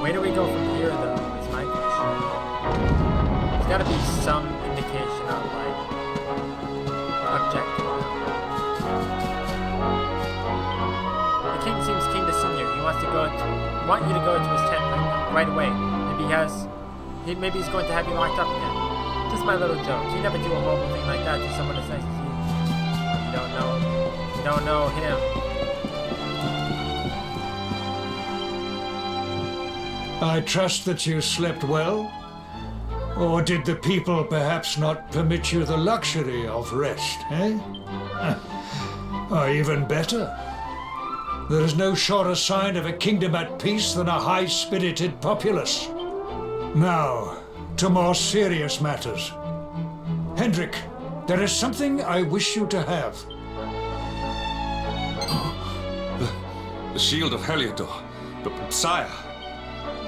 Where do we go from here, though, is my question. There's gotta be some indication of, like, objective. The king seems keen to see you. He wants you to go to his tent right away. Maybe he's going to have you locked up again. Just my little joke. You never do a horrible thing like that to someone as nice as you. You don't know him. I trust that you slept well? Or did the people perhaps not permit you the luxury of rest, eh? Or even better, there is no surer sign of a kingdom at peace than a high-spirited populace. Now, to more serious matters. Hendrik, there is something I wish you to have. The shield of Heliodor. Sire.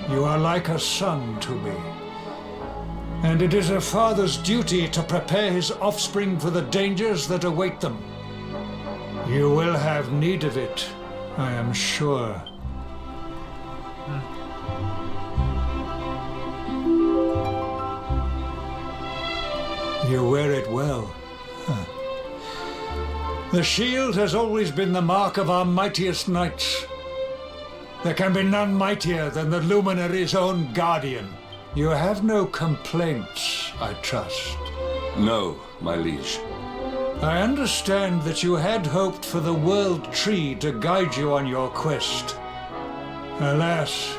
You are like a son to me. And it is a father's duty to prepare his offspring for the dangers that await them. You will have need of it, I am sure. You wear it well. The shield has always been the mark of our mightiest knights. There can be none mightier than the Luminary's own guardian. You have no complaints, I trust. No, my liege. I understand that you had hoped for the World Tree to guide you on your quest. Alas,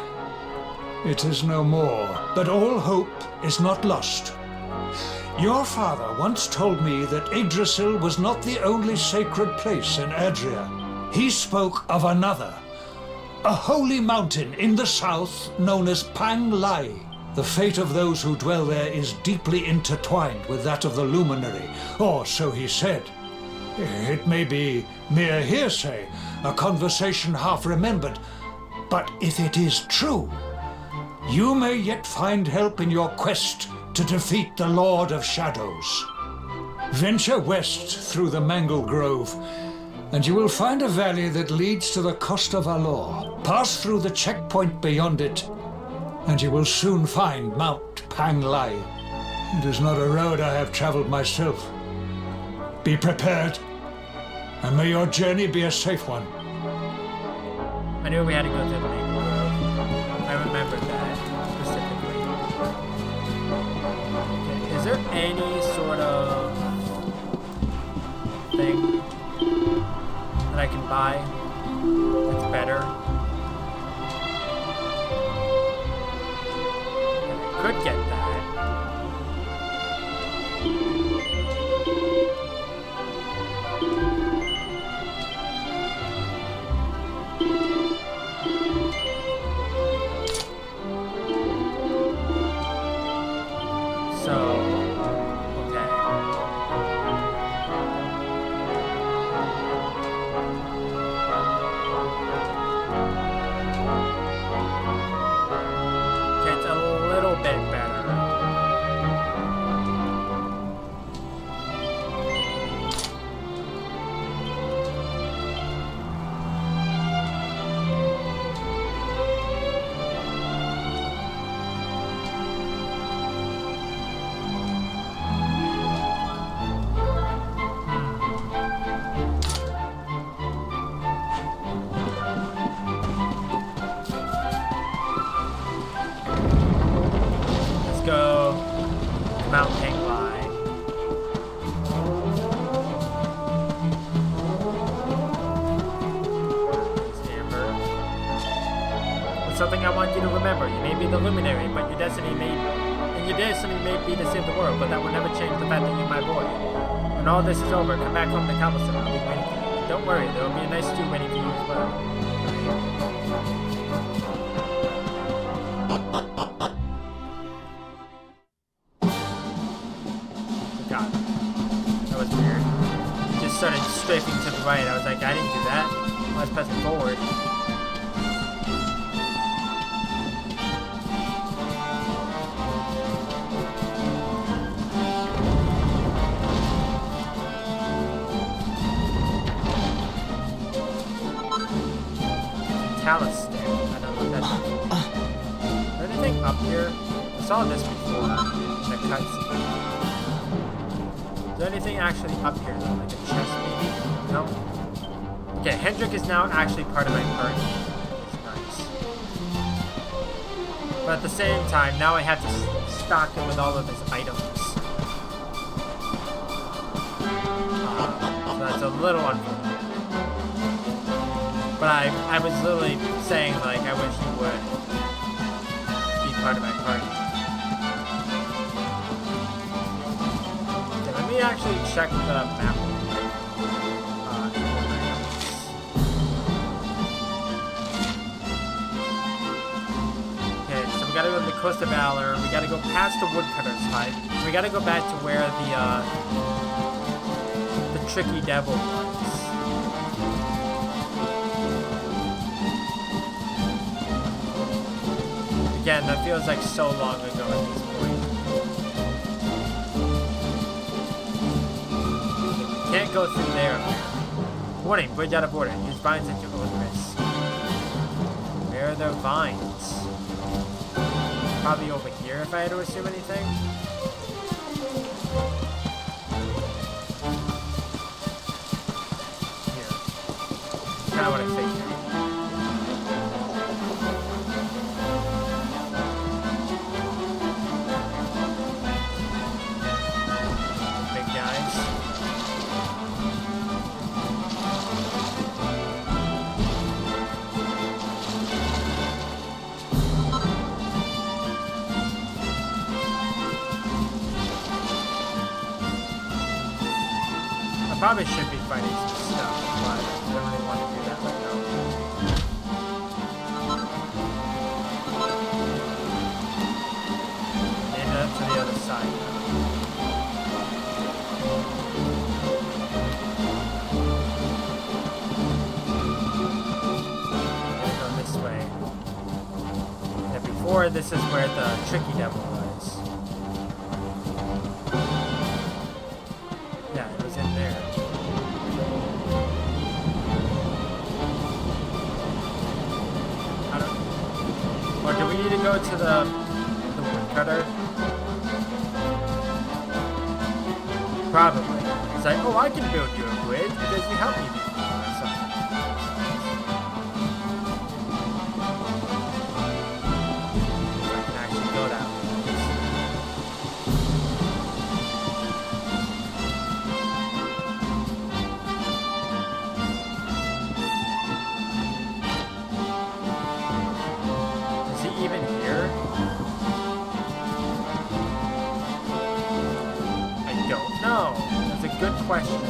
it is no more. But all hope is not lost. Your father once told me that Yggdrasil was not the only sacred place in Adria. He spoke of another, a holy mountain in the south known as Pang Lai. The fate of those who dwell there is deeply intertwined with that of the Luminary, or so he said. It may be mere hearsay, a conversation half remembered, but if it is true, you may yet find help in your quest to defeat the Lord of Shadows. Venture west through the Mangle Grove, and you will find a valley that leads to the coast of Alor. Pass through the checkpoint beyond it, and you will soon find Mount Pang Lai. It is not a road I have traveled myself. Be prepared, and may your journey be a safe one. I knew we had to go to the main road. I remembered that specifically. Okay, is there any sort of thing that I can buy that's better? Could get that. So, okay. Okay, it's a little bit better. Let's go Mount Panglai. It's something I want you to remember. You may be the luminary, but your destiny may be to save the world, but that will never change the fact that you're my boy. When all this is over, come back home to Cobblestone. I'll be waiting for you. Don't worry, there will be a nice stew waiting for you as well. God, that was weird. It just started strafing to the right. I was like, I didn't do that. I was pressing forward. Talus stick. I don't know what that is. saw this before in the cutscene. Is there anything actually up here though? Like a chest maybe? No? Okay, Hendrik is now actually part of my party. It's nice. But at the same time, now I have to stock him with all of his items. So that's a little unfortunate. But I was literally saying, like, I wish he would be part of my party. Okay, let me actually check the map. Okay, so we gotta go to the Coast of Valor. We gotta go past the woodcutter's hut. We gotta go back to where the tricky devil was. Again, that feels like so long ago at this point. Can't go through there. Warning, bridge out of order. Use vines at your own risk. Where are the vines? Probably over here if I had to assume anything. Here. Kind of what I figured. Probably should be fighting some stuff, but I don't really want to do that right now. And up to the other side now. Gonna go this way. And before, this is where the tricky devil was. Yeah, it was in there. Or do we need to go to the woodcutter? Probably. It's like, oh, I can build you a bridge because you helped me before or something. I can actually go that way. Good question.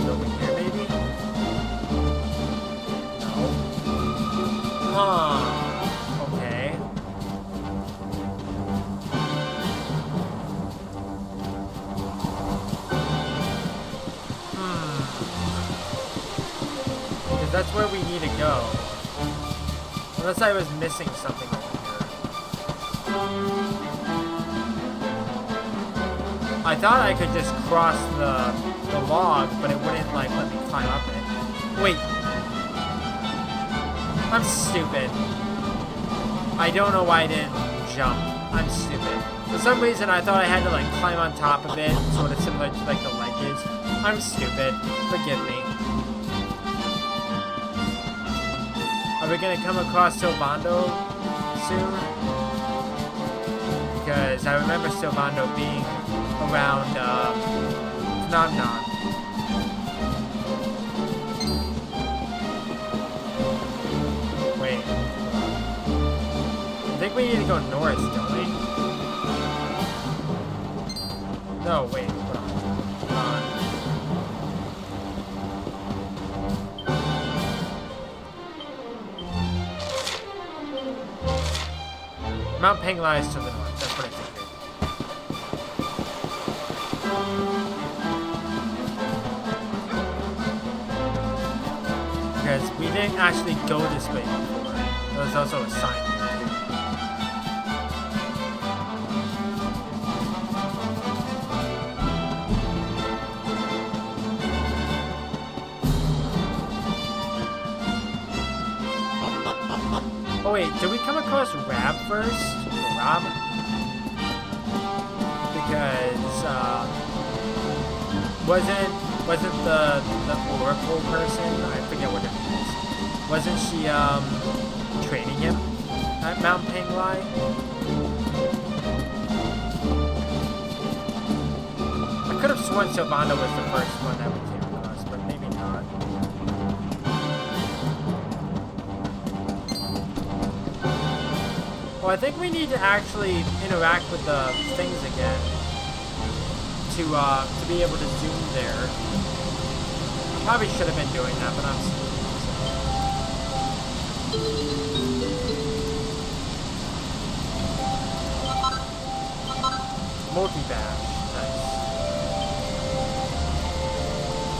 Over here, maybe? No. Huh. Okay. Because that's where we need to go. Unless I was missing something over here. I thought I could just cross the log, but it wouldn't, like, let me climb up it. Wait. I'm stupid. I don't know why I didn't jump. I'm stupid. For some reason, I thought I had to, like, climb on top of it, sort of similar to, like, the ledges. I'm stupid. Forgive me. Are we gonna come across Sylvando soon? Because I remember Sylvando being around Phenomenon. Wait. I think we need to go north, don't we? No, wait. Hold on. Mount Peng lies to the north. That's what I figured. Because we didn't actually go this way before. There was also a sign here too. Oh wait, did we come come across Rab first, or Rob, because wasn't the Oracle person, I forget what it is, wasn't she training him at Mount Penglai? I could have sworn Sylvana was the first one that we came across, but maybe not. Well, I think we need to actually interact with the things again to be able to zoom there. Probably should have been doing that, but I'm stupid. Multi-bash, nice.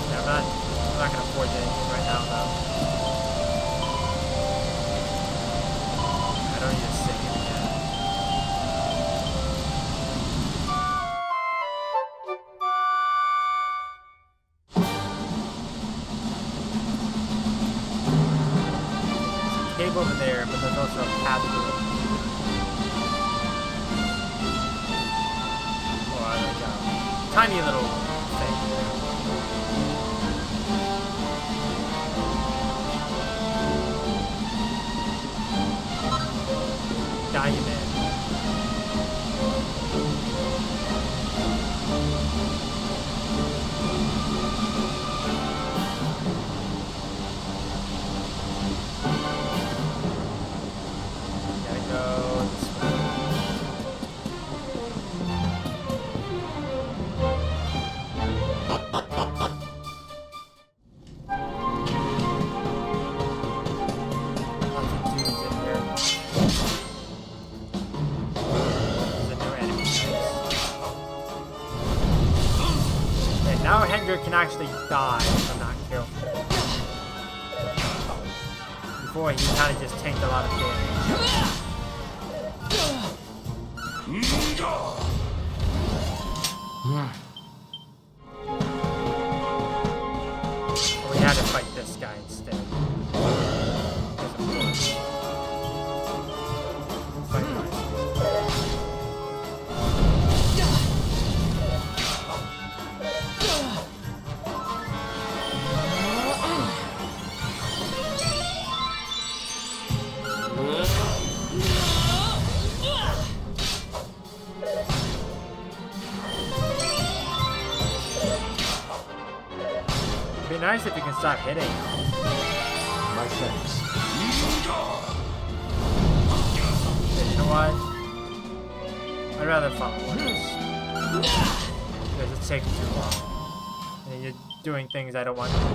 Yeah, I'm not gonna forge anything right now, though. I don't need to save it yet. There's a cave over there, but there's also a path to it. Tiny little thing. Diamond. Gotta go this way. Now Hendrik can actually die if I'm not careful. Before he kind of just tanked a lot of damage. But we had to fight this guy instead. Fight him. It'd be nice if you can stop hitting. My thanks. You know what? I'd rather follow orders. Because it's taking too long. And you're doing things I don't want you to do.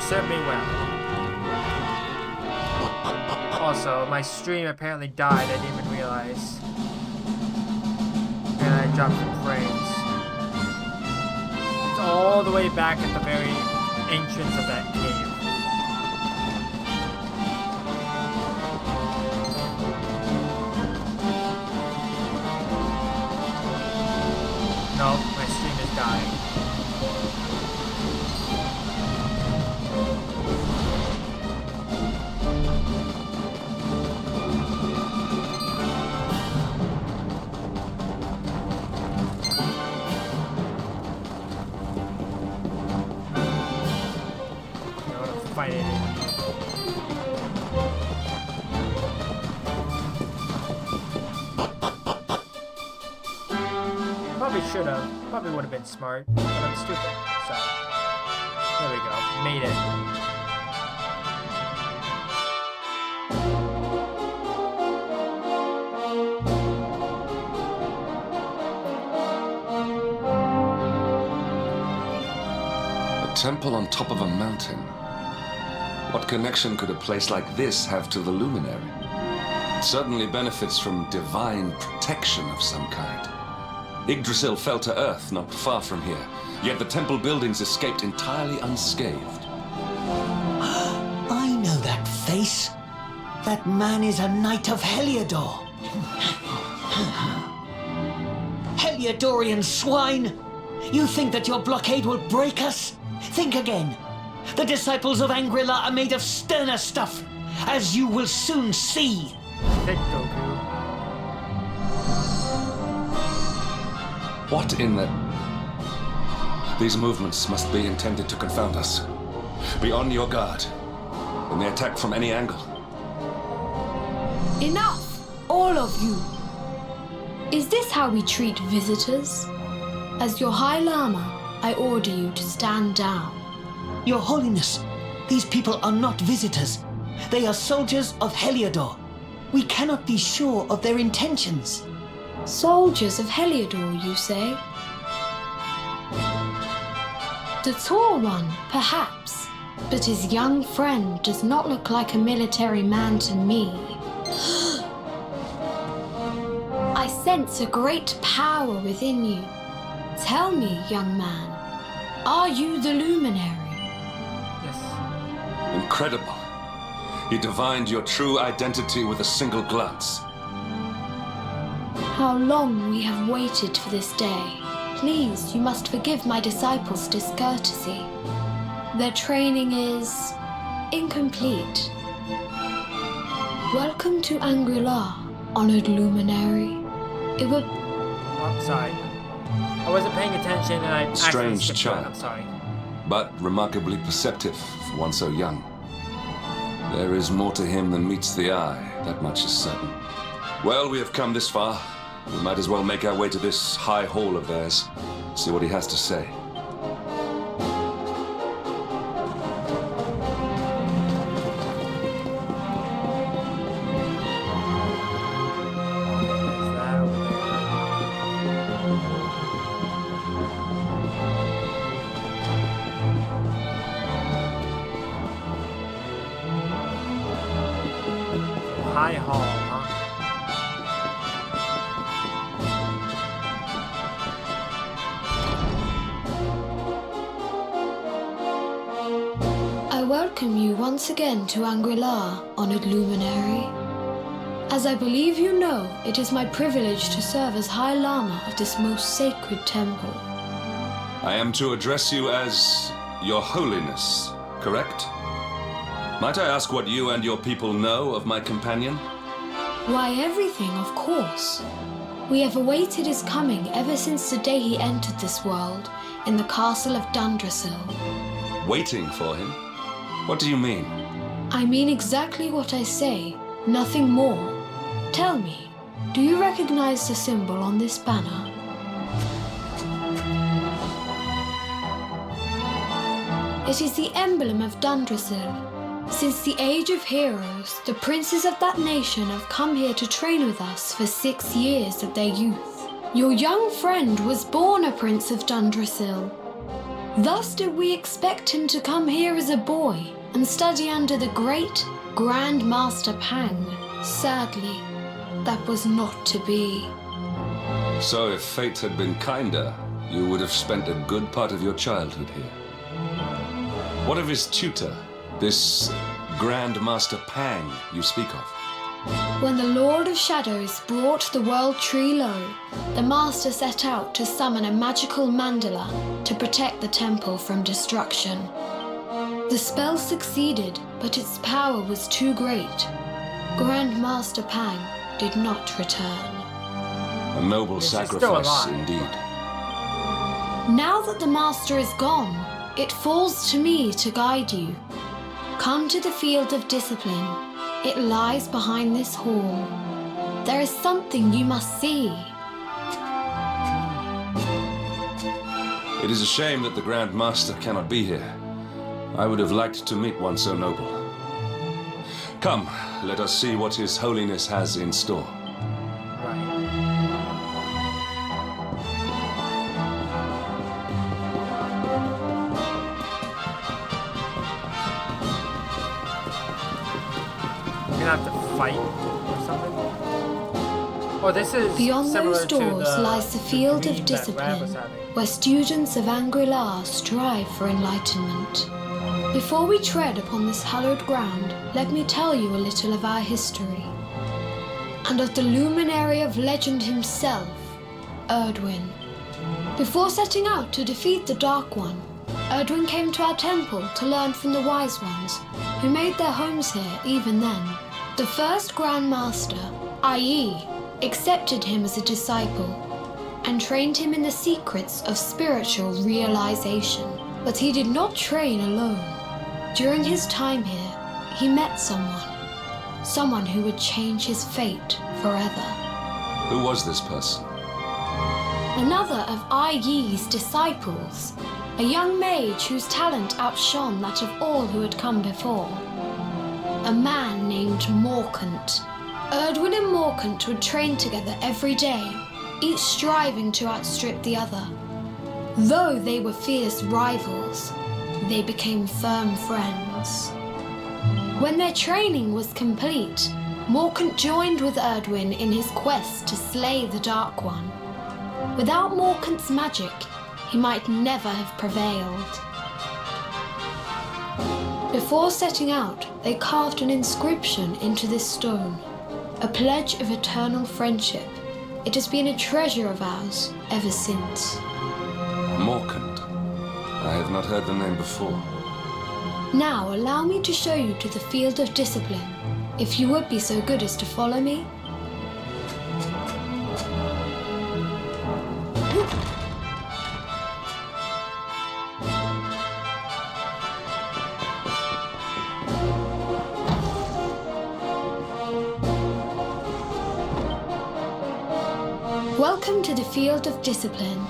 Served me well. Also, my stream apparently died. I didn't even realize. And I dropped some frames. It's all the way back at the very entrance of that cave. No, my stream is dying. fight it. Probably should have. Probably would have been smart, but I'm stupid. So there we go. Made it. Temple on top of a mountain. What connection could a place like this have to the luminary? It certainly benefits from divine protection of some kind. Yggdrasil fell to earth not far from here, yet the temple buildings escaped entirely unscathed. I know that face. That man is a knight of Heliodor. Heliodorian swine! You think that your blockade will break us? Think again. The disciples of Angrila are made of sterner stuff, as you will soon see. Thick Goku. What in the... These movements must be intended to confound us. Be on your guard. They may attack from any angle. Enough! All of you! Is this how we treat visitors? As your High Lama, I order you to stand down. Your Holiness, these people are not visitors. They are soldiers of Heliodor. We cannot be sure of their intentions. Soldiers of Heliodor, you say? The tall one, perhaps, but his young friend does not look like a military man to me. I sense a great power within you. Tell me, young man, are you the luminary? Yes. Incredible. You divined your true identity with a single glance. How long we have waited for this day. Please, you must forgive my disciples' discourtesy. Their training is incomplete. Welcome to Angrila, honored luminary. It would... Oh, I'm sorry. I wasn't paying attention and I accidentally Strange skipped child. one. I'm sorry. But remarkably perceptive for one so young. There is more to him than meets the eye, that much is certain. Well, we have come this far. We might as well make our way to this high hall of theirs, see what he has to say. Is that over there? High hall, huh? I welcome you once again to Angrila, honored luminary. As I believe you know, it is my privilege to serve as High Lama of this most sacred temple. I am to address you as Your Holiness, correct? Might I ask what you and your people know of my companion? Why, everything, of course. We have awaited his coming ever since the day he entered this world in the castle of Dundrasil. Waiting for him? What do you mean? I mean exactly what I say, nothing more. Tell me, do you recognize the symbol on this banner? It is the emblem of Dundrasil. Since the age of heroes, the princes of that nation have come here to train with us for 6 years of their youth. Your young friend was born a prince of Dundrasil. Thus did we expect him to come here as a boy and study under the great Grand Master Pang. Sadly, that was not to be. So if fate had been kinder, you would have spent a good part of your childhood here. What of his tutor, this Grand Master Pang you speak of? When the Lord of Shadows brought the world tree low, the Master set out to summon a magical mandala to protect the temple from destruction. The spell succeeded, but its power was too great. Grand Master Pang did not return. A noble Yes, he's still sacrifice alive. indeed. Now that the Master is gone, it falls to me to guide you. Come to the field of discipline. It lies behind this hall. There is something you must see. It is a shame that the Grand Master cannot be here. I would have liked to meet one so noble. Come, let us see what His Holiness has in store. Gonna have to fight or something. Oh, this is Beyond similar those doors to lies the field dream of that discipline, Rab was having. where students of Angri-La strive for enlightenment. Before we tread upon this hallowed ground, let me tell you a little of our history, and of the luminary of legend himself, Erdwin. Before setting out to defeat the Dark One, Erdwin came to our temple to learn from the Wise Ones, who made their homes here even then. The first Grand Master, i.e., accepted him as a disciple and trained him in the secrets of spiritual realization. But he did not train alone. During his time here, he met someone who would change his fate forever. Who was this person? Another of I.Yi's disciples, a young mage whose talent outshone that of all who had come before. A man named Morkant. Erdwin and Morkant would train together every day, each striving to outstrip the other. Though they were fierce rivals, they became firm friends. When their training was complete, Morkant joined with Erdwin in his quest to slay the Dark One. Without Morkant's magic, he might never have prevailed. Before setting out, they carved an inscription into this stone, a pledge of eternal friendship. It has been a treasure of ours ever since. Morkant. I have not heard the name before. Now allow me to show you to the field of discipline, if you would be so good as to follow me. Welcome to the field of discipline.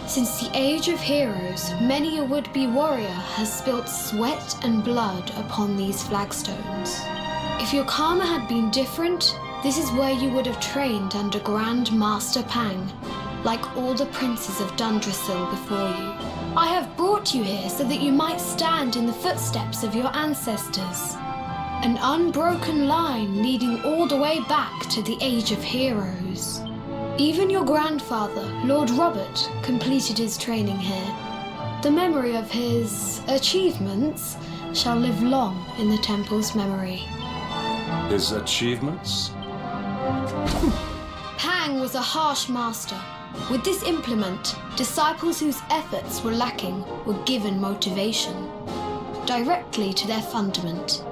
Since the age of heroes, many a would-be warrior has spilt sweat and blood upon these flagstones. If your karma had been different, this is where you would have trained under Grand Master Pang, like all the princes of Dundrasil before you. I have brought you here so that you might stand in the footsteps of your ancestors. An unbroken line leading all the way back to the age of heroes. Even your grandfather, Lord Robert, completed his training here. The memory of his achievements shall live long in the temple's memory. His achievements? Pang was a harsh master. With this implement, disciples whose efforts were lacking were given motivation, directly to their fundament.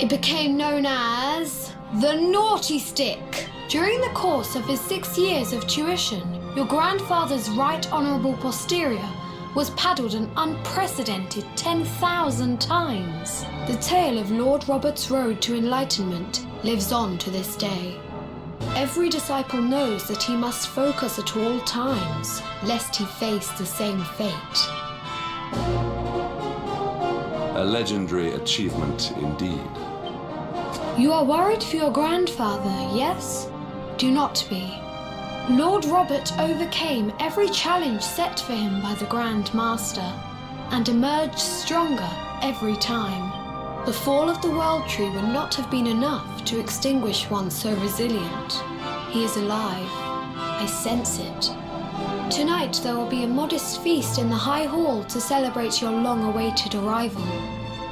It became known as the Naughty Stick. During the course of his 6 years of tuition, your grandfather's right honourable posterior was paddled an unprecedented 10,000 times. The tale of Lord Robert's road to enlightenment lives on to this day. Every disciple knows that he must focus at all times, lest he face the same fate. A legendary achievement indeed. You are worried for your grandfather, yes? Do not be. Lord Robert overcame every challenge set for him by the Grand Master, and emerged stronger every time. The fall of the World Tree would not have been enough to extinguish one so resilient. He is alive. I sense it. Tonight there will be a modest feast in the High Hall to celebrate your long-awaited arrival.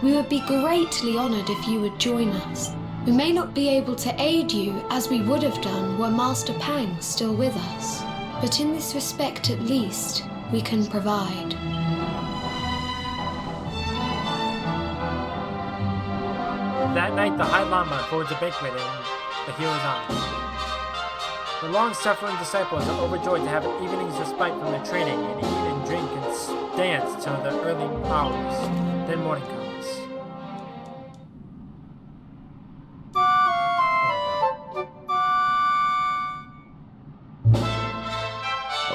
We would be greatly honoured if you would join us. We may not be able to aid you as we would have done were Master Pang still with us, but in this respect at least, we can provide. That night, the High Lama holds a banquet in the hero's honor. The long-suffering disciples are overjoyed to have an evening's respite from their training and eat and drink and dance till the early hours. Then morning comes.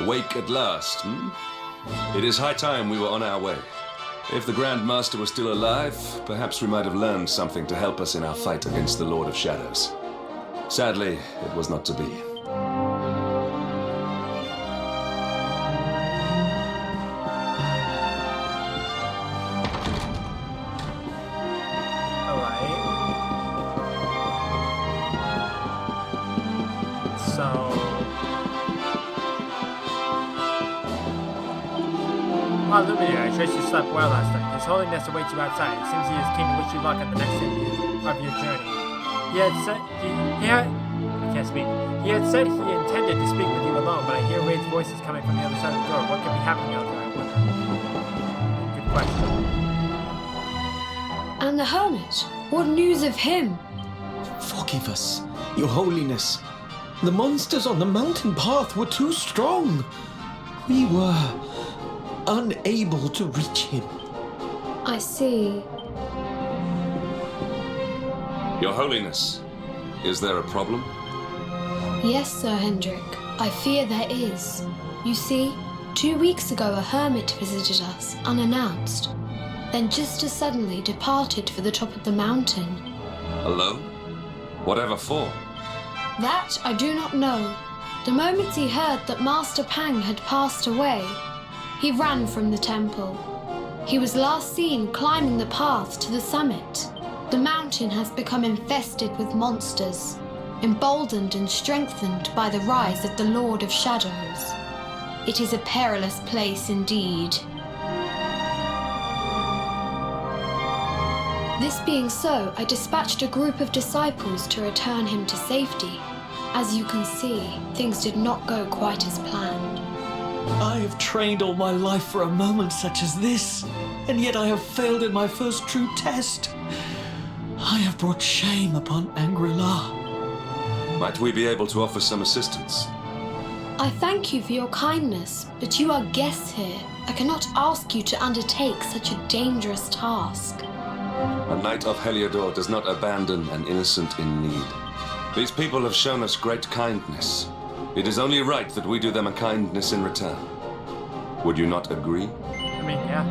Awake at last, hmm? It is high time we were on our way. If the Grand Master were still alive, perhaps we might have learned something to help us in our fight against the Lord of Shadows. Sadly, it was not to be. Luminary, I trust you slept well last night. His Holiness awaits you outside. It seems he is keen to wish you luck on the next interview of your journey. He had said I can't speak. He had said he intended to speak with you alone, but I hear Raid's voices coming from the other side of the door. What could be happening out there, I wonder? Good question. And the hermit? What news of him? Forgive us, Your Holiness. The monsters on the mountain path were too strong. We were unable to reach him. I see. Your Holiness, is there a problem? Yes, Sir Hendrik. I fear there is. You see, 2 weeks ago a hermit visited us, unannounced, then just as suddenly departed for the top of the mountain. Alone? Whatever for? That I do not know. The moment he heard that Master Pang had passed away, he ran from the temple. He was last seen climbing the path to the summit. The mountain has become infested with monsters, emboldened and strengthened by the rise of the Lord of Shadows. It is a perilous place indeed. This being so, I dispatched a group of disciples to return him to safety. As you can see, things did not go quite as planned. I have trained all my life for a moment such as this, and yet I have failed in my first true test. I have brought shame upon Angri-La. Might we be able to offer some assistance? I thank you for your kindness, but you are guests here. I cannot ask you to undertake such a dangerous task. A knight of Heliodor does not abandon an innocent in need. These people have shown us great kindness. It is only right that we do them a kindness in return. Would you not agree? I mean, yeah.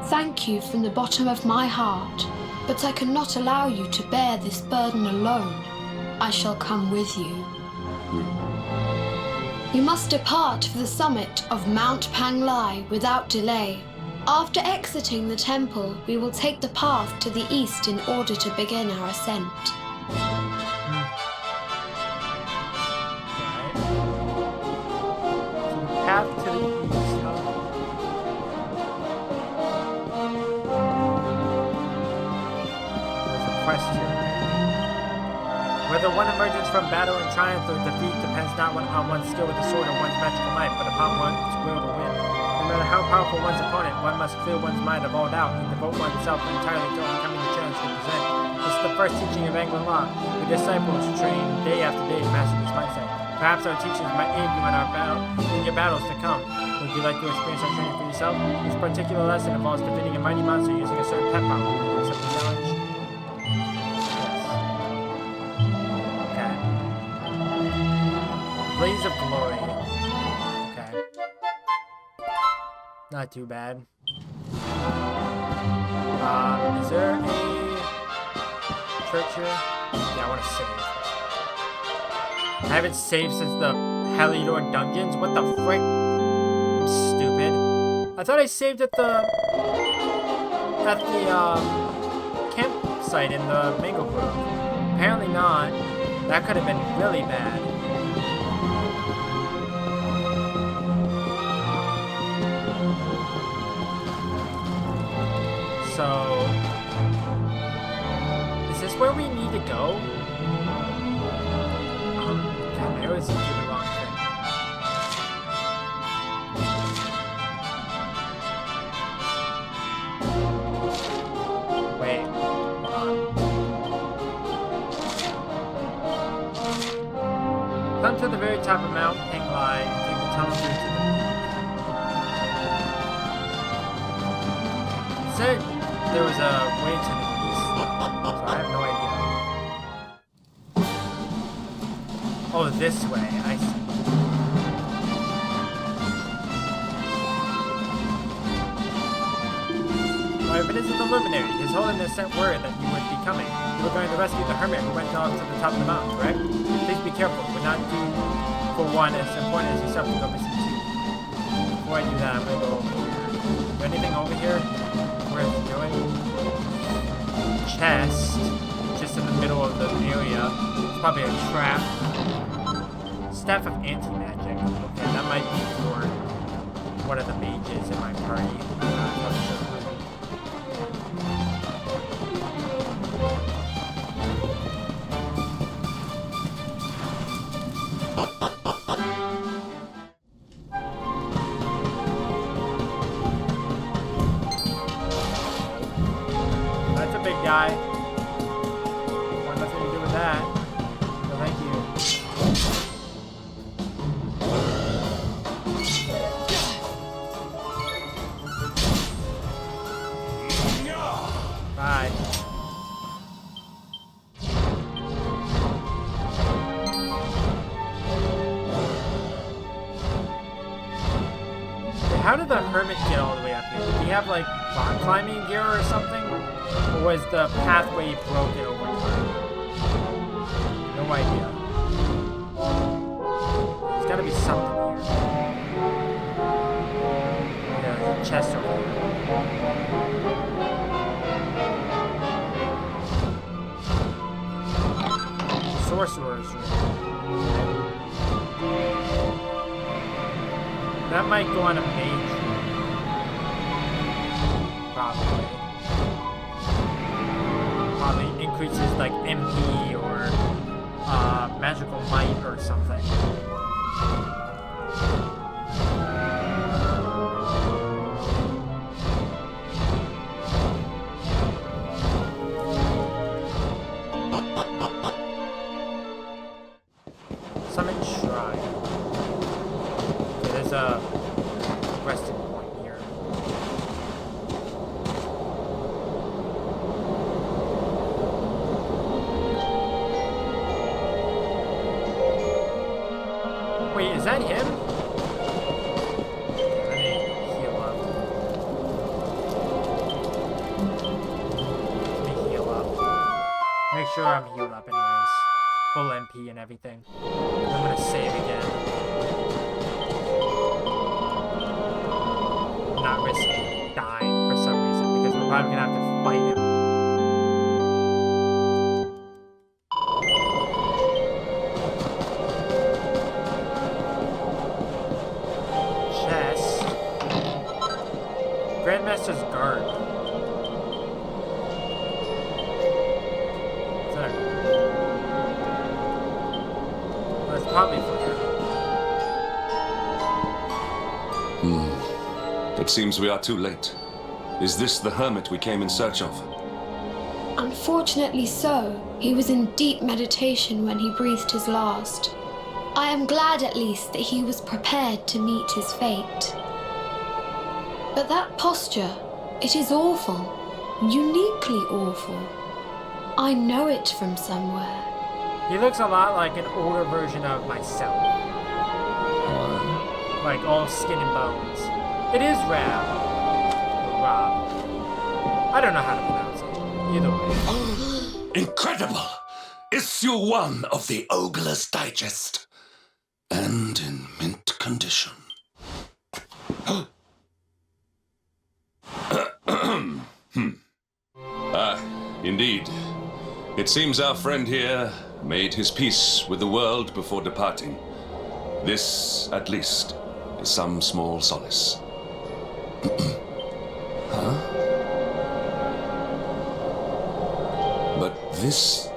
Thank you from the bottom of my heart, but I cannot allow you to bear this burden alone. I shall come with you. You must depart for the summit of Mount Panglai without delay. After exiting the temple, we will take the path to the east in order to begin our ascent. Path to the east. There's a question. Whether one emerges from battle in triumph or defeat depends not on one's skill with the sword or one's magical might, but upon one's will to win. No matter how powerful one's opponent, one must clear one's mind of all doubt and devote oneself entirely to overcoming the challenge they present. This is the first teaching of Angri-La. The disciples train day after day to master this mindset. Perhaps our teachings might aid you in your battles to come. Would you like to experience our training for yourself? This particular lesson involves defeating a mighty monster using a certain pet power. Accept the challenge? Yes. Okay. Blaze of Glory. Okay. Not too bad. Is there a church here? Yeah, I want to save. I haven't saved since the Heliodor dungeons. What the frick? I'm stupid. I thought I saved at the campsite in the Mango Grove. Apparently not. That could have been really bad. So, is this where we need to go? God, I always do the wrong thing. Wait, hold on. Come to the very top of Mount Panglai and take the tunnel through to the peak. It said there was a way to the east, so I have no idea. Oh, this way, I see. But this is the luminary. His Holiness sent word that you would be coming. You were going to rescue the hermit who went off to the top of the mountain, correct? Please be careful. It would not do for one as important as yourself to go missing too. Before I do that, I'm gonna go over here. Is there anything over here? Where is it going? Chest. Just in the middle of the area. It's probably a trap. Staff of anti-magic. Okay, that might be for one of the mages in my party. I'm not entirely sure who. That's a big guy. Want nothing to do with that. So thank you. Bye. How did the hermit get all the way up here? Did he have like rock climbing gear or something? Or was the pathway broken over time? No idea. There's gotta be something here. Yeah, there's a chest over here. Sorcerer's room. That might go on a mage. Probably. Probably increases like MP or magical might or something. Summon Shrine. Okay, there's a resting point here. Wait, is that him? Let me heal up. Let me heal up. Make sure I'm healed up anyways. Full MP and everything. I'm gonna save again. I'm not risking dying for some reason because we're probably gonna have to fight him. Chest. Grandmaster's Guard. Is that a... That's probably for him. It seems we are too late. Is this the hermit we came in search of? Unfortunately so. He was in deep meditation when he breathed his last. I am glad at least that he was prepared to meet his fate. But that posture, it is awful. Uniquely awful. I know it from somewhere. He looks a lot like an older version of myself. Like all skin and bones. It is Rab. Or Rob. I don't know how to pronounce it. Either way. Incredible! Issue 1 of the Ogler's Digest. And in mint condition. Indeed. It seems our friend here made his peace with the world before departing. This, at least, is some small solace. Huh? But this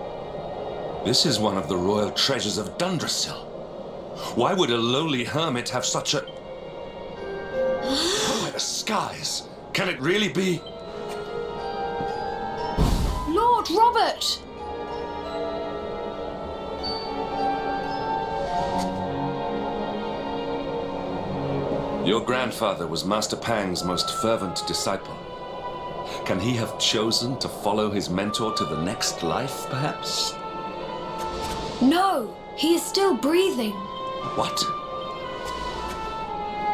is one of the royal treasures of Dundrasil. Why would a lowly hermit have such a... Oh, by the skies! Can it really be? Lord Robert! Your grandfather was Master Pang's most fervent disciple. Can he have chosen to follow his mentor to the next life, perhaps? No! He is still breathing. What?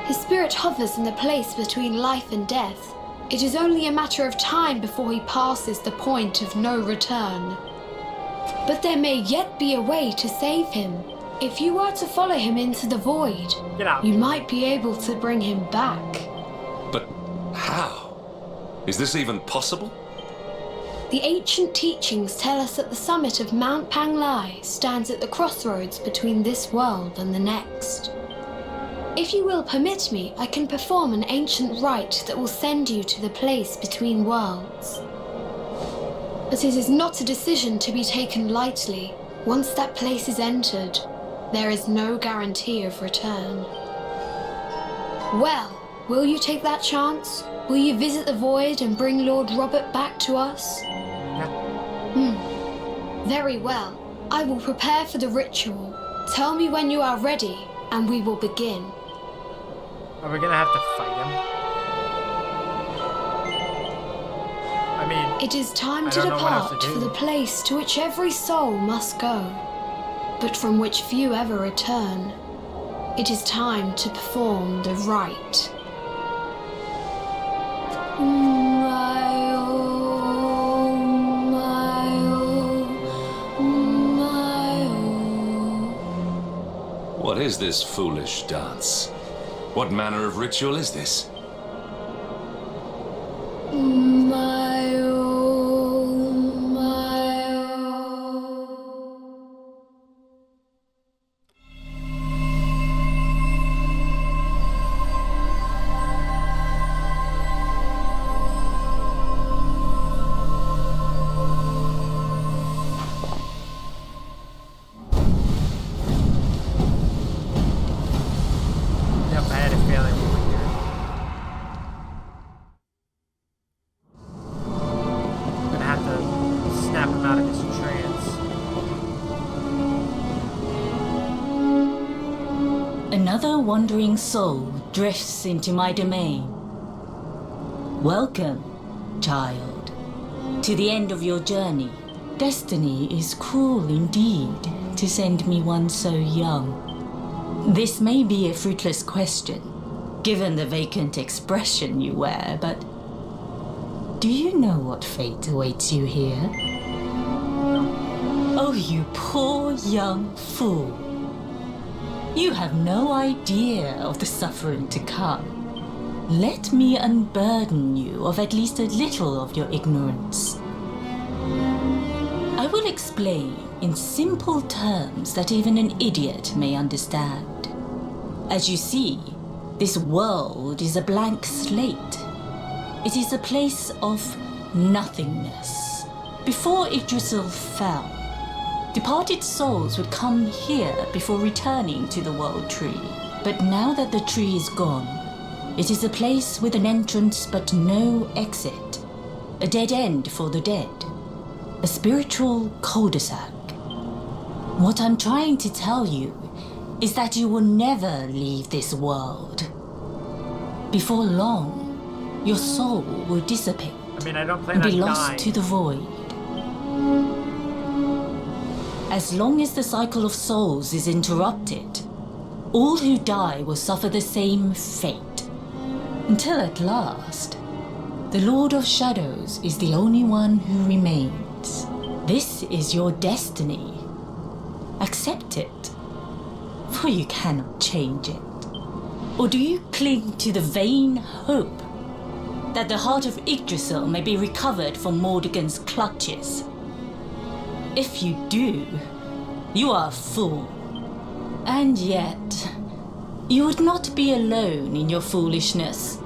His spirit hovers in the place between life and death. It is only a matter of time before he passes the point of no return. But there may yet be a way to save him. If you were to follow him into the void, Get out. you might be able to bring him back. But how? Is this even possible? The ancient teachings tell us that the summit of Mount Panglai stands at the crossroads between this world and the next. If you will permit me, I can perform an ancient rite that will send you to the place between worlds. But it is not a decision to be taken lightly. Once that place is entered, there is no guarantee of return. Well, will you take that chance? Will you visit the void and bring Lord Robert back to us? Very well. I will prepare for the ritual. Tell me when you are ready, and we will begin. Are we gonna have to fight him? I mean, It is time I to don't know what else to depart do. for the place to which every soul must go, but from which few ever return. It is time to perform the rite. What is this foolish dance? What manner of ritual is this? yep, I had a feeling we were here. I'm gonna have to snap him out of his trance. Another wandering soul drifts into my domain. Welcome, child, to the end of your journey. Destiny is cruel indeed to send me one so young. This may be a fruitless question, given the vacant expression you wear, but do you know what fate awaits you here? Oh, you poor young fool. You have no idea of the suffering to come. Let me unburden you of at least a little of your ignorance. I will explain in simple terms that even an idiot may understand. As you see, this world is a blank slate. It is a place of nothingness. Before Yggdrasil fell, departed souls would come here before returning to the World Tree. But now that the tree is gone, it is a place with an entrance but no exit. A dead end for the dead. A spiritual cul-de-sac. What I'm trying to tell you is that you will never leave this world. Before long, your soul will dissipate I mean, I don't plan and on be lost dying. to the void. As long as the cycle of souls is interrupted, all who die will suffer the same fate. Until at last, the Lord of Shadows is the only one who remains. This is your destiny. Accept it, for you cannot change it. Or do you cling to the vain hope that the heart of Yggdrasil may be recovered from Mordegon's clutches? If you do, you are a fool. And yet, you would not be alone in your foolishness.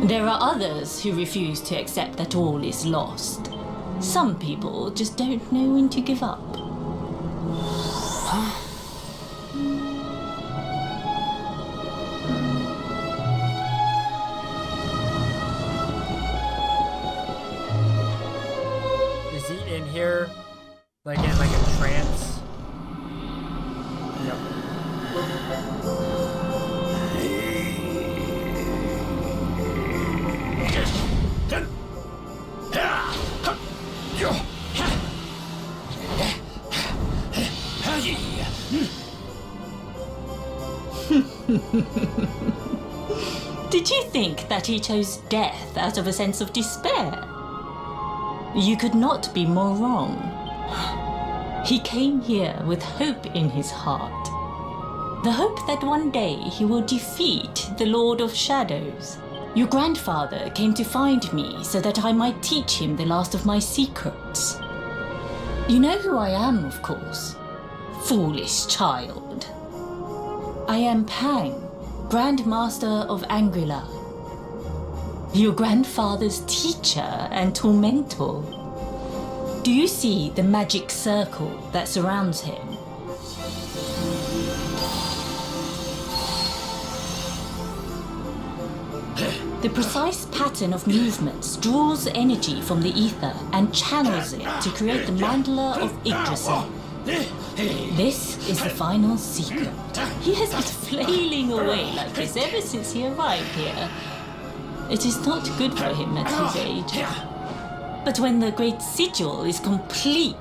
There are others who refuse to accept that all is lost. Some people just don't know when to give up. Is he in here? Like in like a trance? Yep. Did you think that he chose death out of a sense of despair? You could not be more wrong. He came here with hope in his heart. The hope that one day he will defeat the Lord of Shadows. Your grandfather came to find me so that I might teach him the last of my secrets. You know who I am, of course. Foolish child. I am Pang, Grand Master of Angrila. Your grandfather's teacher and tormentor. Do you see the magic circle that surrounds him? The precise pattern of movements draws energy from the ether and channels it to create the mandala of Yggdrasil. This is the final secret. He has been flailing away like this ever since he arrived here. It is not good for him at his age. But when the great sigil is complete,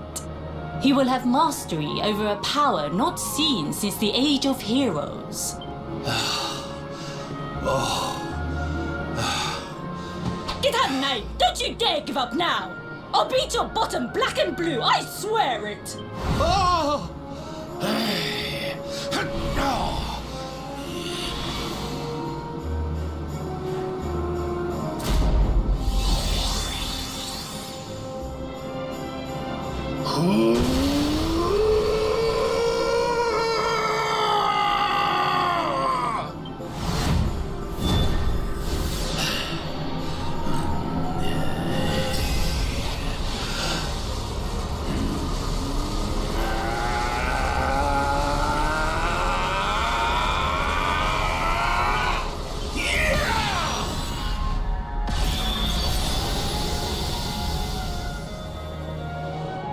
he will have mastery over a power not seen since the Age of Heroes. Get up, Knight! Don't you dare give up now! I'll beat your bottom black and blue, I swear it! Oh!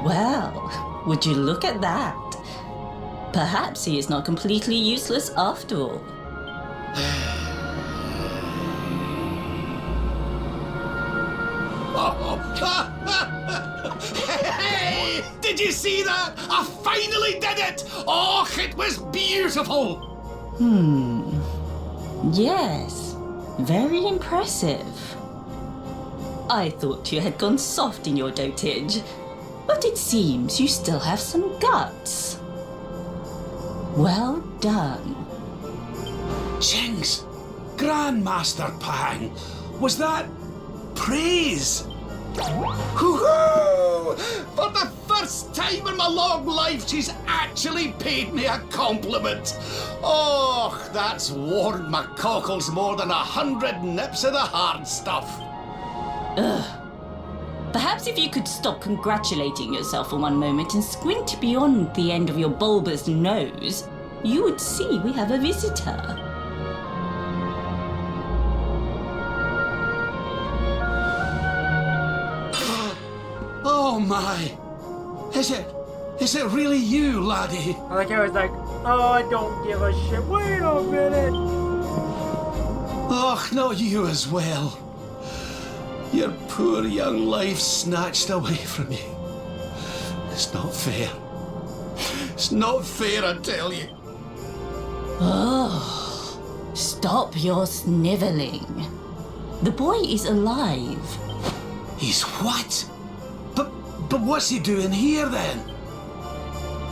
Well, would you look at that? Perhaps he is not completely useless after all. Hey! Did you see that? I finally did it! Oh, it was beautiful! Yes, very impressive. I thought you had gone soft in your dotage, but it seems you still have some guts. Well done. Jinx! Grandmaster Pang! Was that praise? Hoo-hoo! For the first time in my long life, she's actually paid me a compliment. Oh, that's warmed my cockles more than 100 nips of the hard stuff. Perhaps if you could stop congratulating yourself for one moment and squint beyond the end of your bulbous nose, you would see we have a visitor. Oh my! Is it really you, laddie? I like how it's like, oh, I don't give a shit. Wait a minute. Oh, not you as well. Your poor young life snatched away from you. It's not fair. It's not fair, I tell you. Oh, stop your sniveling. The boy is alive. He's what? But what's he doing here then?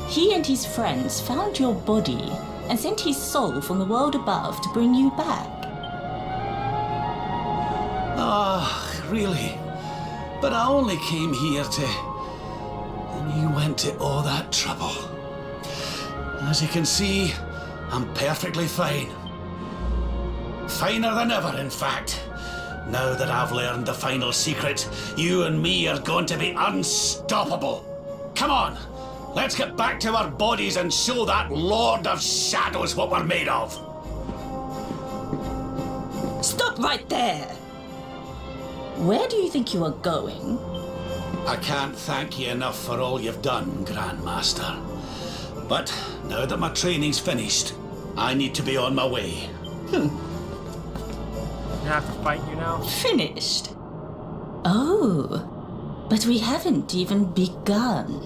He and his friends found your body and sent his soul from the world above to bring you back. Ah, really? But I only came here to... And you went to all that trouble. As you can see, I'm perfectly fine. Finer than ever, in fact. Now that I've learned the final secret, you and me are going to be unstoppable. Come on, let's get back to our bodies and show that Lord of Shadows what we're made of. Stop right there! Where do you think you are going? I can't thank you enough for all you've done, Grandmaster. But now that my training's finished, I need to be on my way. I have to fight you now? Finished? Oh, but we haven't even begun.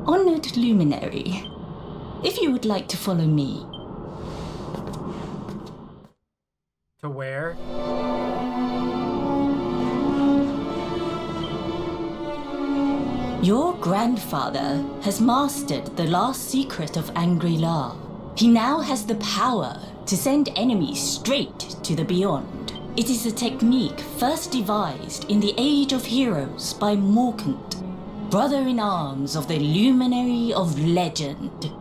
Honored Luminary, if you would like to follow me, To where? Your grandfather has mastered the last secret of Angri-La. He now has the power to send enemies straight to the beyond. It is a technique first devised in the Age of Heroes by Morkant, brother-in-arms of the Luminary of Legend.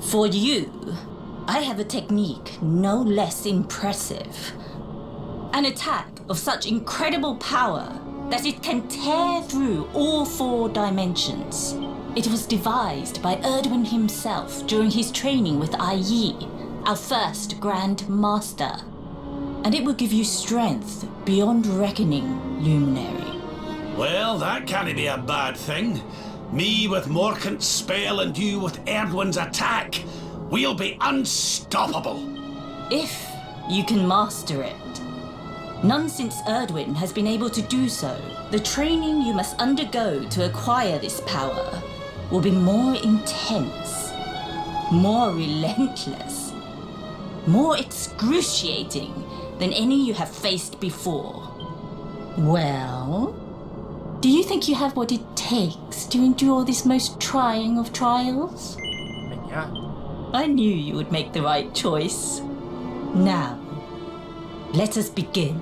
For you, I have a technique no less impressive. An attack of such incredible power that it can tear through all 4 dimensions. It was devised by Erdwin himself during his training with Yi, our first Grand Master. And it will give you strength beyond reckoning, Luminary. Well, that can't be a bad thing. Me with Morkant's spell and you with Erdwin's attack. We'll be unstoppable. If you can master it. None since Erdwin has been able to do so. The training you must undergo to acquire this power will be more intense, more relentless, more excruciating than any you have faced before. Well, do you think you have what it takes to endure this most trying of trials? Yeah. I knew you would make the right choice. Now, let us begin.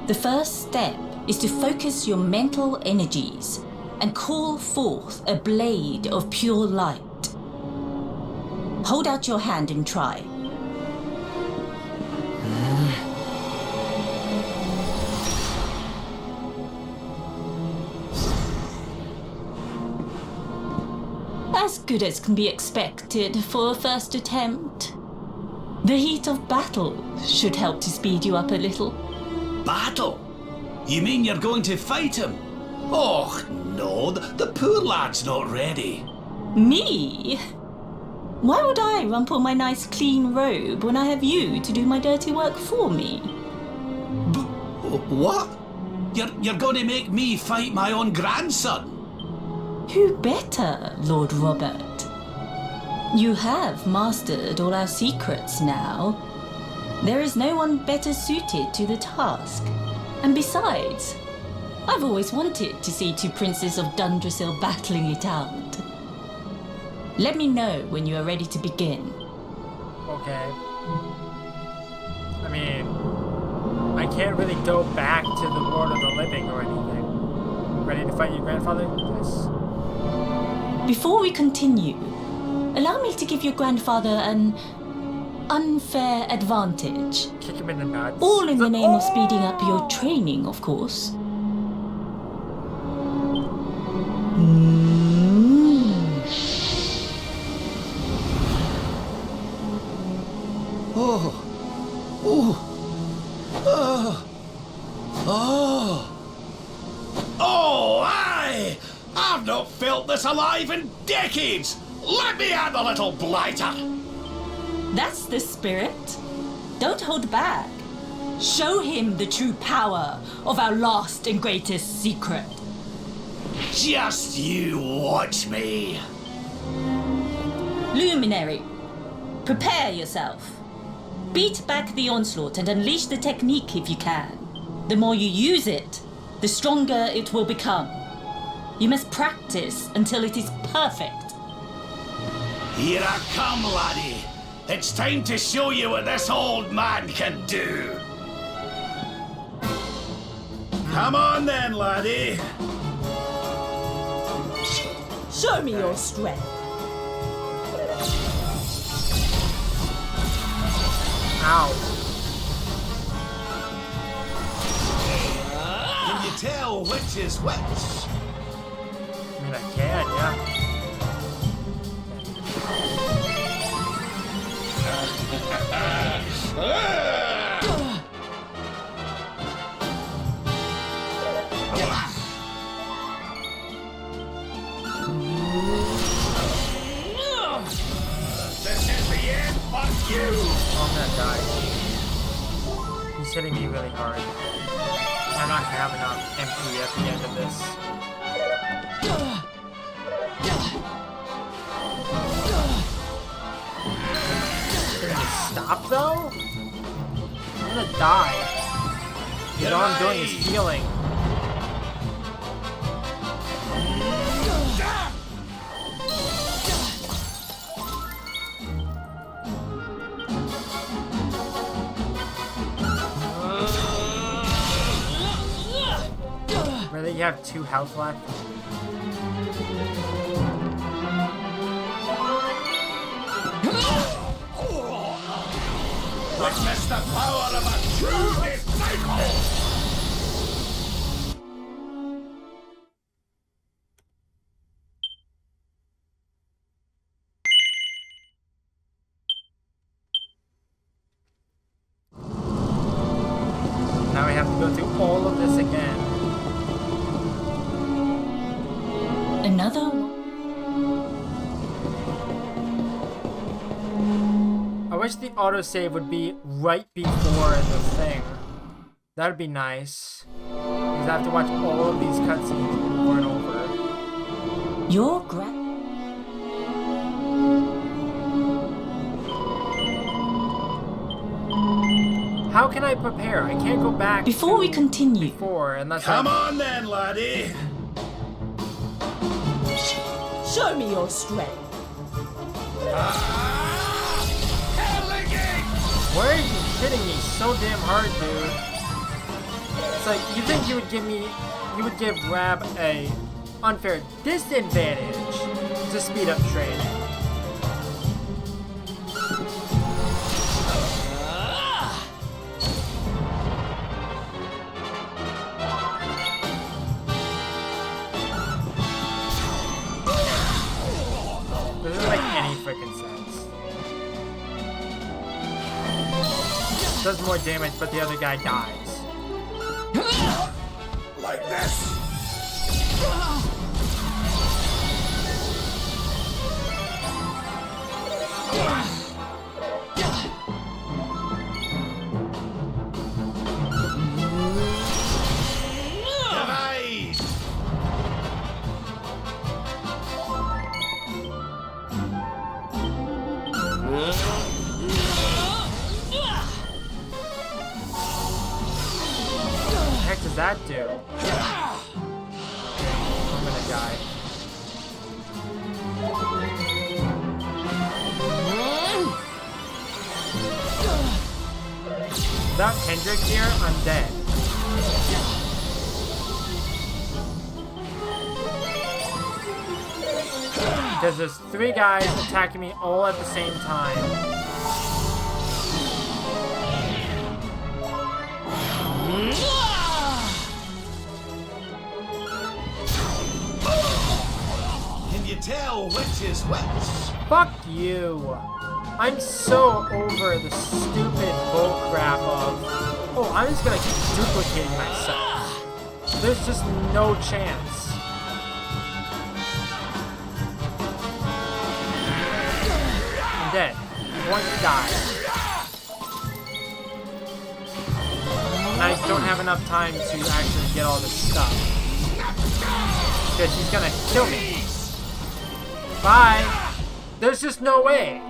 The first step is to focus your mental energies and call forth a blade of pure light. Hold out your hand and try. As good as can be expected for a first attempt. The heat of battle should help to speed you up a little. Battle? You mean you're going to fight him? Oh, no, the poor lad's not ready. Me? Why would I rumple my nice clean robe when I have you to do my dirty work for me? What? You're going to make me fight my own grandson? Who better, Lord Robert? You have mastered all our secrets now. There is no one better suited to the task. And besides, I've always wanted to see 2 princes of Dundrasil battling it out. Let me know when you are ready to begin. Okay. I mean, I can't really go back to the world of the living or anything. Ready to fight your grandfather? Yes. Before we continue, allow me to give your grandfather an unfair advantage. Kick him in the nuts. All in the name of speeding up your training, of course. Oh, aye! I've not felt this alive in decades! Let me at the little blighter! That's the spirit. Don't hold back. Show him the true power of our last and greatest secret. Just you watch me! Luminary, prepare yourself. Beat back the onslaught and unleash the technique if you can. The more you use it, the stronger it will become. You must practice until it is perfect. Here I come, laddie. It's time to show you what this old man can do. Come on then, laddie. Show me your strength. Ow. Can you tell which is which? I mean, I can, yeah. This is the end for you! Oh, I'm gonna die. He's hitting me really hard. I'm not gonna have enough MP at the end of this. Can you stop though? I'm gonna die. Because all I'm doing is healing. Really? You have 2 health left? Witness the power of a true disciple! Now we have to go through all of this again. Another? I wish the autosave would be right before the thing. That'd be nice. Because I have to watch all of these cutscenes over and over. Your How can I prepare? I can't go back Before we continue, before unless Come on then, laddie! Show me your strength. Why are you hitting me so damn hard, dude? It's like, you think you would give Rab a unfair disadvantage to speed up training. Doesn't make any freaking sense. Does more damage, but the other guy dies. Like this! Divide! What the heck does that do? I'm gonna die. Without Hendrik here, I'm dead. Because there's 3 guys attacking me all at the same time. Can you tell which is which? Fuck you! I'm so over the stupid bullcrap of, oh, I'm just gonna keep duplicating myself. There's just no chance. I'm dead. I'm going to die. And I don't have enough time to actually get all this stuff. Because she's gonna kill me. Bye! There's just no way.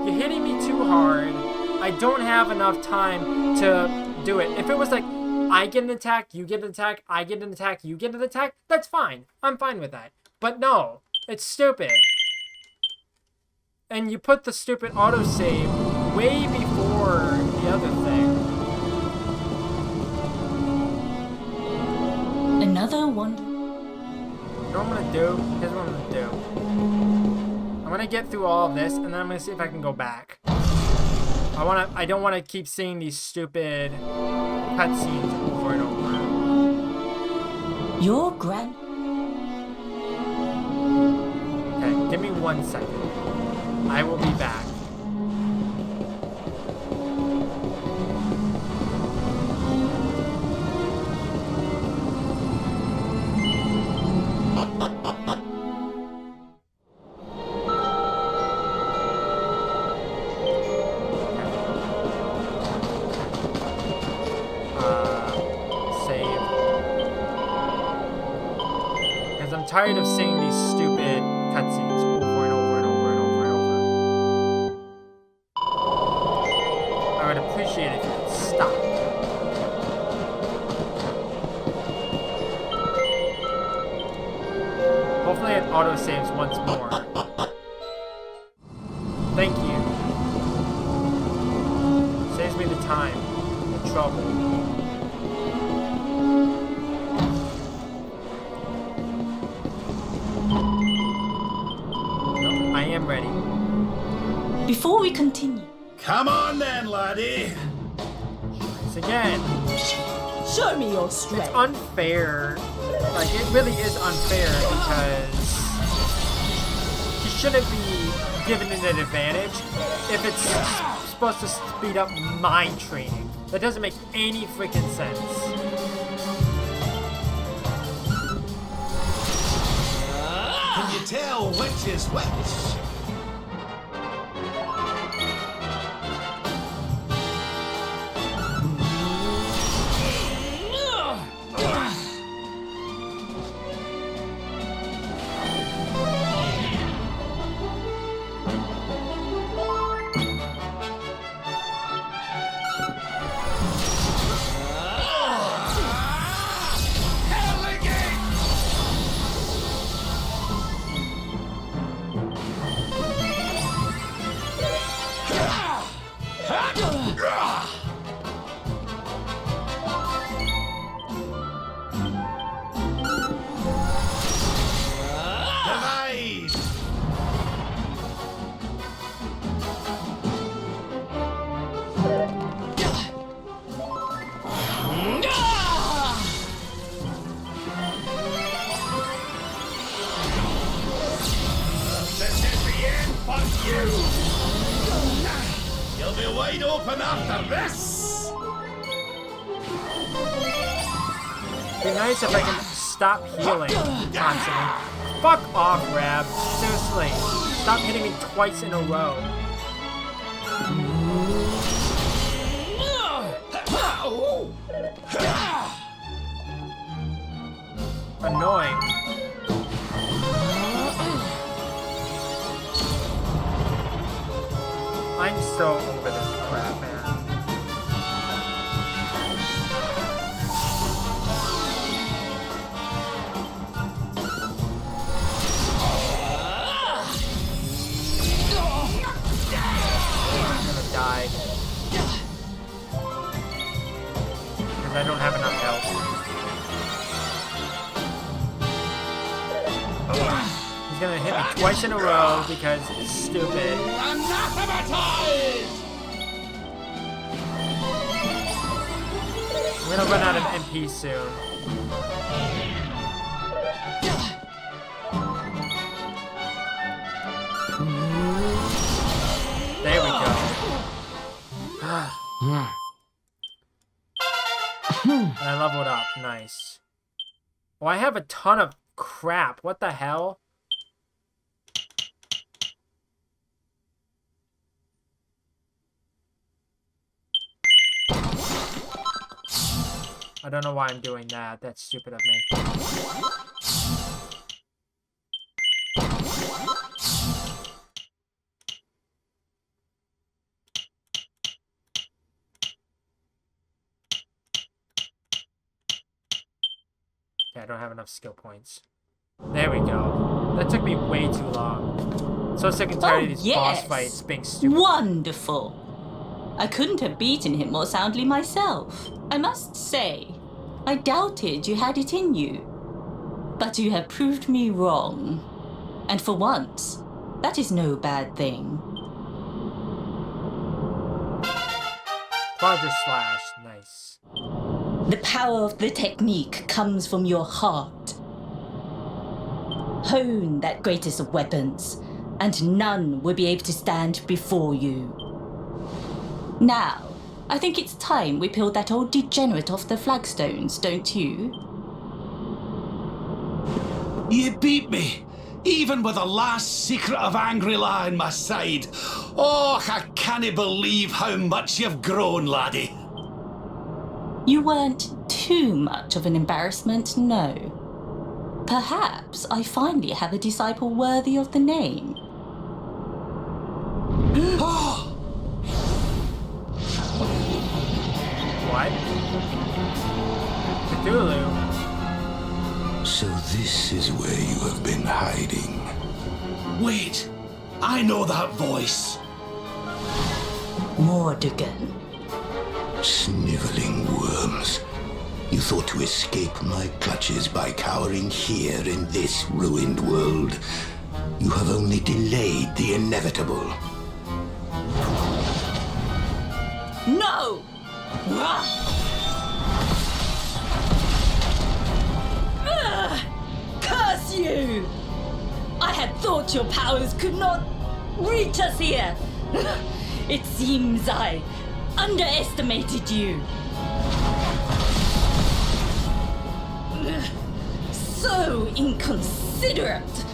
You're hitting me too hard. I don't have enough time to do it. If it was like, I get an attack, you get an attack, I get an attack, you get an attack, that's fine. I'm fine with that. But no, it's stupid. And you put the stupid autosave way before the other thing. another one. You know what I'm gonna do? Here's what I'm gonna do. I'm gonna get through all of this, and then I'm gonna see if I can go back. I don't wanna keep seeing these stupid cutscenes over and over. Your grand... Okay, give me 1 second. I will be back. I'm tired of seeing these stupid cutscenes over and over and over and over and over. I would appreciate it if you could Hopefully it auto-saves once more. Thank you. Saves me the time, the trouble. Nope, I am ready. Before we continue, Come on then, laddie. Once again. Show me your It's strength. unfair. Like, it really is unfair because you shouldn't be given an advantage if it's supposed to speed up my training. That doesn't make any freaking sense. Can you tell which is which? You'll be wide open after this! It'd be nice if I can stop healing constantly. Fuck off, Rab. Seriously. Stop hitting me twice in a row. Annoying. I'm so over this crap, man. I'm gonna die. Because I don't have enough health. He's gonna hit me twice in a row because it's stupid. We're gonna run out of MP soon. There we go. And I leveled up. Nice. Oh, I have a ton of crap. What the hell? I don't know why I'm doing that. That's stupid of me. Okay, I don't have enough skill points. There we go. That took me way too long. So sick and tired of these boss fights being stupid. Wonderful. I couldn't have beaten him more soundly myself. I must say, I doubted you had it in you. But you have proved me wrong. And for once, that is no bad thing. Quadra slash, nice. The power of the technique comes from your heart. Hone that greatest of weapons, and none will be able to stand before you. Now, I think it's time we peeled that old degenerate off the flagstones, don't you? You beat me, even with the last secret of Angry-La in my side. Oh, I can't believe how much you've grown, laddie. You weren't too much of an embarrassment, no. Perhaps I finally have a disciple worthy of the name. What? Cthulhu? So this is where you have been hiding. Wait, I know that voice. Mordegon. Sniveling worms. You thought to escape my clutches by cowering here in this ruined world. You have only delayed the inevitable. No! Curse you! I had thought your powers could not reach us here. It seems I underestimated you. So inconsiderate.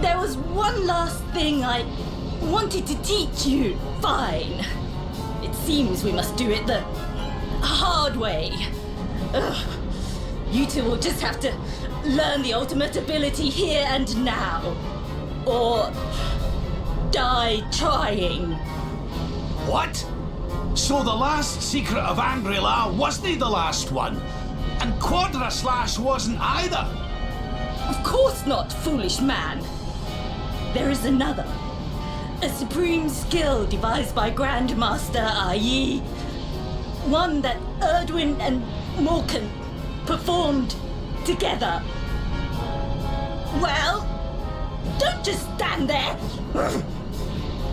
There was one last thing I wanted to teach you. Fine. It seems we must do it the hard way. You two will just have to learn the ultimate ability here and now. Or die trying. What? So the last secret of Angri-La wasn't the last one? And Quadra Slash wasn't either? Of course not, foolish man. There is another. A supreme skill devised by Grandmaster Ayi. One that Erdwin and Morkan performed together. Well, don't just stand there.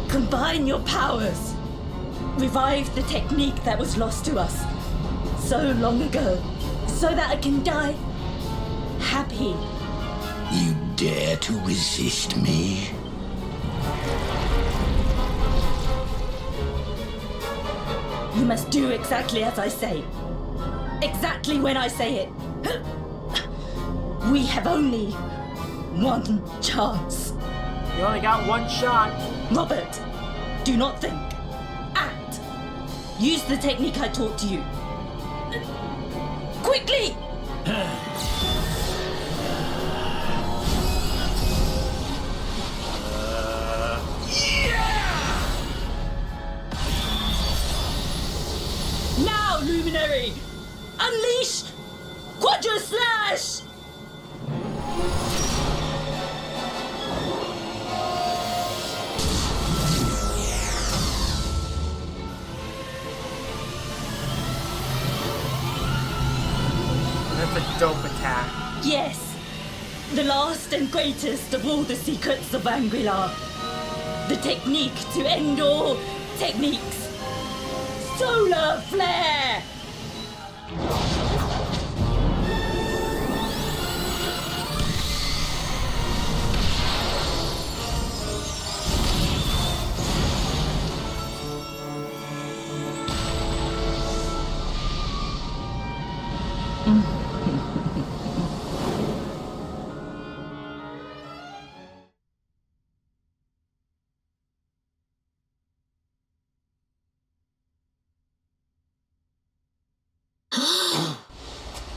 Combine your powers. Revive the technique that was lost to us so long ago, so that I can die happy. You dare to resist me? You must do exactly as I say. Exactly when I say it. We have only one chance. You only got one shot. Robert, do not think. Act. Use the technique I taught to you. Quickly! Now, Luminary! Unleash Quadra Slash! That's a dope attack. Yes, the last and greatest of all the secrets of Angri-La. The technique to end all techniques. Solar Flare!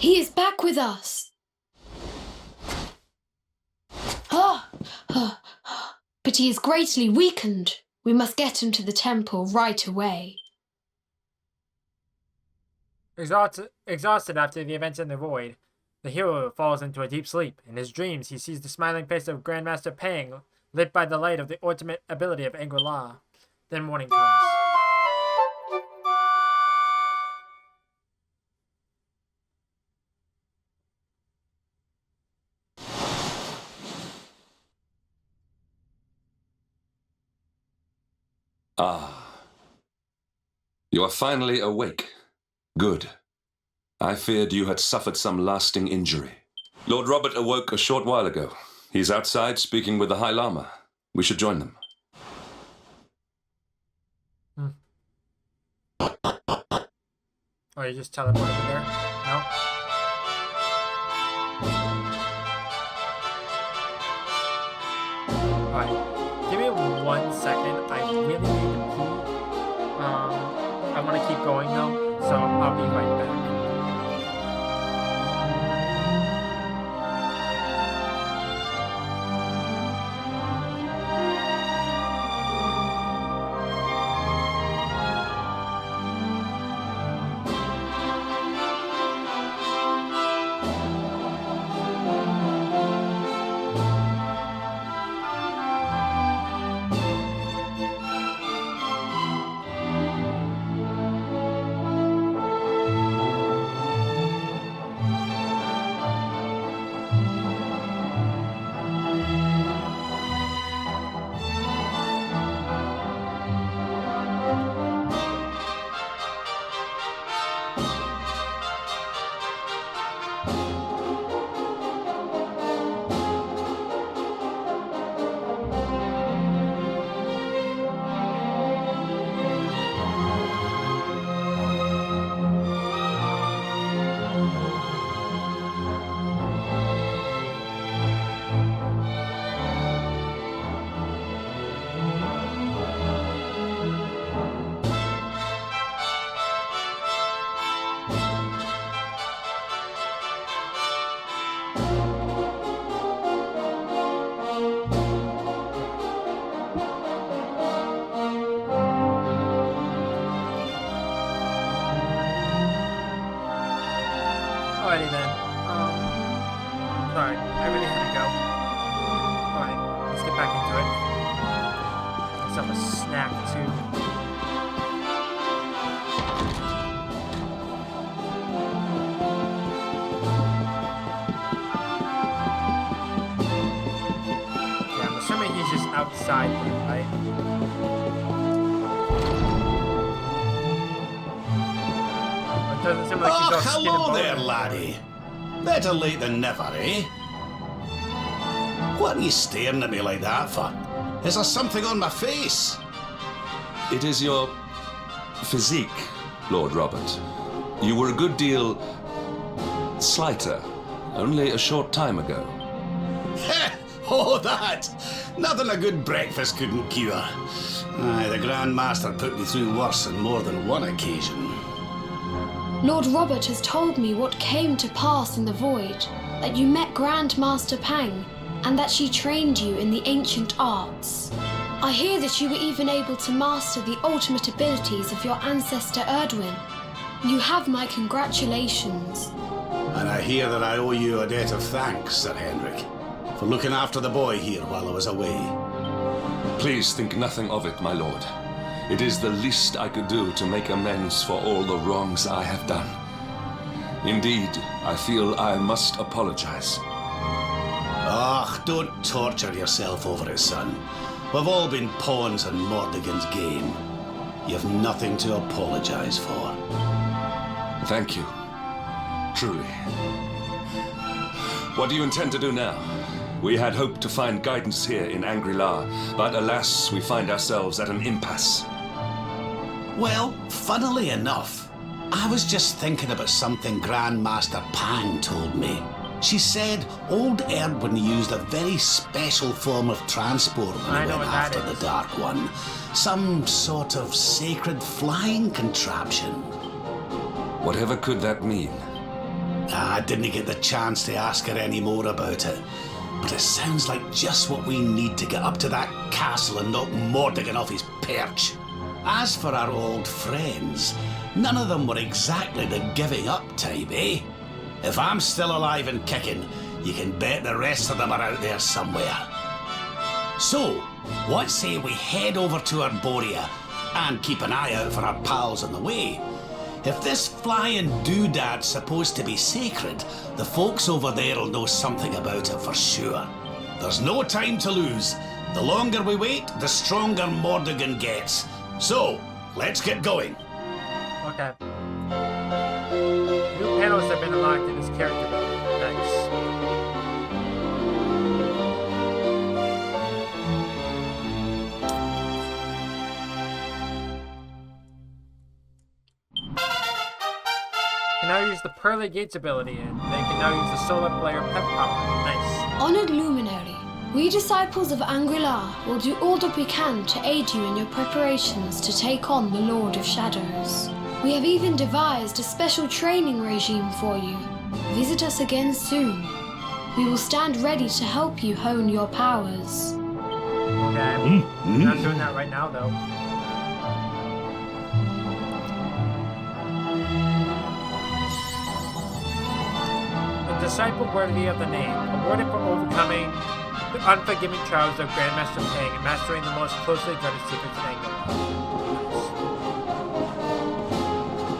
He is back with us. But he is greatly weakened. We must get him to the temple right away. Exhausted after the events in the void, the hero falls into a deep sleep. In his dreams, he sees the smiling face of Grandmaster Pang, lit by the light of the ultimate ability of Angri-La. Then morning comes. Ah. You are finally awake. Good. I feared you had suffered some lasting injury. Lord Robert awoke a short while ago. He's outside speaking with the High Lama. We should join them. Oh, you just teleported there? No? Alright. Give me 1 second. I really need to pee. I want to keep going though, so I'll be right back. back into it. Some a snack too. Yeah, I'm assuming he's just outside there, right? It doesn't seem like he's all skin and hello bone there, anymore. laddie. Better late than never, eh? What are you staring at me like that for? Is there something on my face? It is your physique, Lord Robert. You were a good deal slighter only a short time ago. Oh, that! Nothing a good breakfast couldn't cure. Aye, the Grand Master put me through worse on more than one occasion. Lord Robert has told me what came to pass in the void, that you met Grand Master Pang, and that she trained you in the ancient arts. I hear that you were even able to master the ultimate abilities of your ancestor Erdwin. You have my congratulations. And I hear that I owe you a debt of thanks, Sir Henrik, for looking after the boy here while I was away. Please think nothing of it, my lord. It is the least I could do to make amends for all the wrongs I have done. Indeed, I feel I must apologize. Ah, don't torture yourself over it, son. We've all been pawns in Mordigan's game. You've nothing to apologize for. Thank you. Truly. What do you intend to do now? We had hoped to find guidance here in Angri-La, but alas, we find ourselves at an impasse. Well, funnily enough, I was just thinking about something Grand Master Pang told me. She said old Erdwin used a very special form of transport when I he know went what that after is. the Dark One. Some sort of sacred flying contraption. Whatever could that mean? I didn't get the chance to ask her any more about it. But it sounds like just what we need to get up to that castle and knock Mordigan off his perch. As for our old friends, none of them were exactly the giving up type, eh? If I'm still alive and kicking, you can bet the rest of them are out there somewhere. So, what say we head over to Arborea and keep an eye out for our pals on the way? If this flying doodad's supposed to be sacred, the folks over there'll know something about it for sure. There's no time to lose. The longer we wait, the stronger Mordigan gets. So, let's get going. Okay. New panels have been unlocked in this character mode. Nice. Can now use the Pearly Gates ability, and they can now use the Solar Player Pep Power. Nice. Honored Luminary, we disciples of Angri-La will do all that we can to aid you in your preparations to take on the Lord of Shadows. We have even devised a special training regime for you. Visit us again soon. We will stand ready to help you hone your powers. Okay. Not doing that right now, though. A disciple worthy of the name, awarded for overcoming the unforgiving trials of Grandmaster Pang and mastering the most closely guarded secrets of Angela.